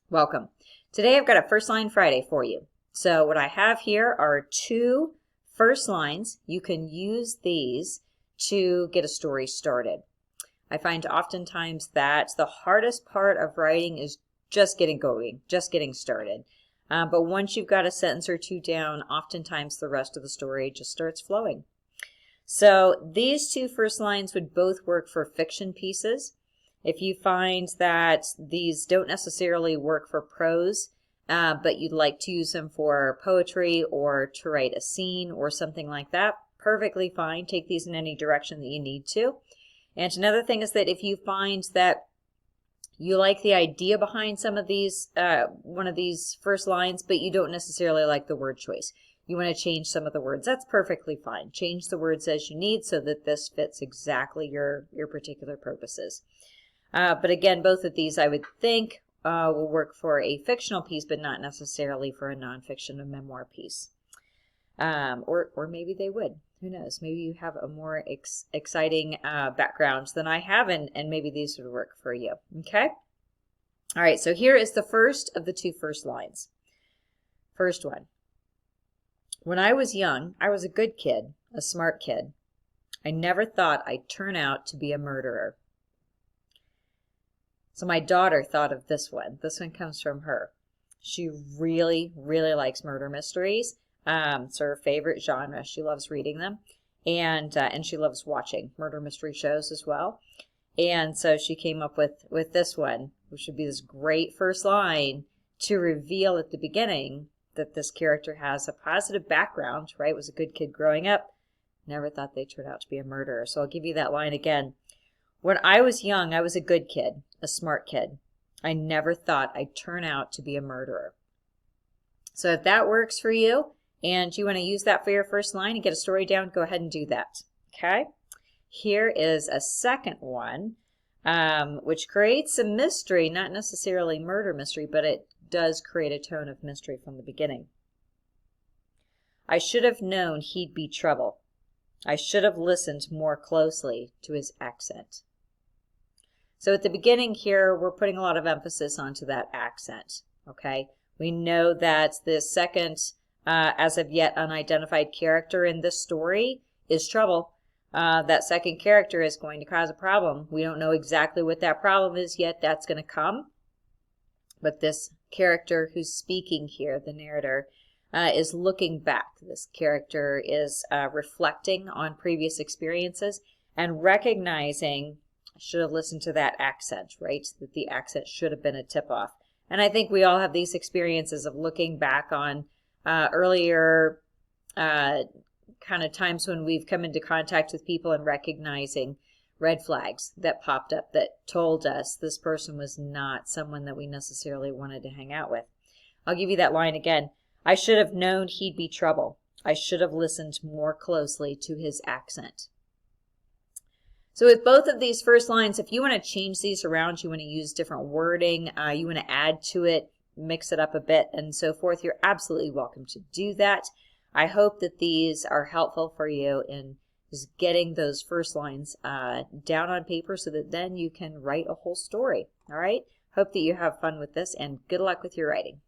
Welcome. Today I've got a First Line Friday for you. So what I have here are two first lines. You can use these to get a story started. I find oftentimes that the hardest part of writing is just getting going, just getting started. But once you've got a sentence or two down, oftentimes the rest of the story just starts flowing. So these two first lines would both work for fiction pieces. If you find that these don't necessarily work for prose, but you'd like to use them for poetry or to write a scene or something like that, perfectly fine. Take these in any direction that you need to. And another thing is that if you find that you like the idea behind some of these, one of these first lines, but you don't necessarily like the word choice, you want to change some of the words, that's perfectly fine. Change the words as you need so that this fits exactly your particular purposes. But again, both of these I would think will work for a fictional piece, but not necessarily for a nonfiction or memoir piece. Or maybe they would. Who knows? Maybe you have a more exciting background than I have, and maybe these would work for you. Okay? All right, so here is the first of the two first lines. First one. When I was young, I was a good kid, a smart kid. I never thought I'd turn out to be a murderer. So my daughter thought of this one. This one comes from her. She really, really likes murder mysteries. It's her favorite genre. She loves reading them, and she loves watching murder mystery shows as well. And so she came up with this one, which would be this great first line to reveal at the beginning that this character has a positive background, right? Was a good kid growing up. Never thought they'd turn out to be a murderer. So I'll give you that line again. When I was young, I was a good kid, a smart kid. I never thought I'd turn out to be a murderer. So if that works for you and you want to use that for your first line and get a story down, go ahead and do that. Okay? Here is a second one, which creates a mystery, not necessarily murder mystery, but it does create a tone of mystery from the beginning. I should have known he'd be trouble. I should have listened more closely to his accent. So at the beginning here, we're putting a lot of emphasis onto that accent, okay? We know that the second, as of yet unidentified character in this story is trouble. That second character is going to cause a problem. We don't know exactly what that problem is yet. That's going to come. But this character who's speaking here, the narrator, is looking back. This character is reflecting on previous experiences and recognizing, I should have listened to that accent, right? That the accent should have been a tip-off. And I think we all have these experiences of looking back on earlier kind of times when we've come into contact with people and recognizing red flags that popped up that told us this person was not someone that we necessarily wanted to hang out with. I'll give you that line again. I should have known he'd be trouble. I should have listened more closely to his accent. So with both of these first lines, if you want to change these around, you want to use different wording, you want to add to it, mix it up a bit, and so forth, you're absolutely welcome to do that. I hope that these are helpful for you in just getting those first lines down on paper so that then you can write a whole story. All right? Hope that you have fun with this, and good luck with your writing.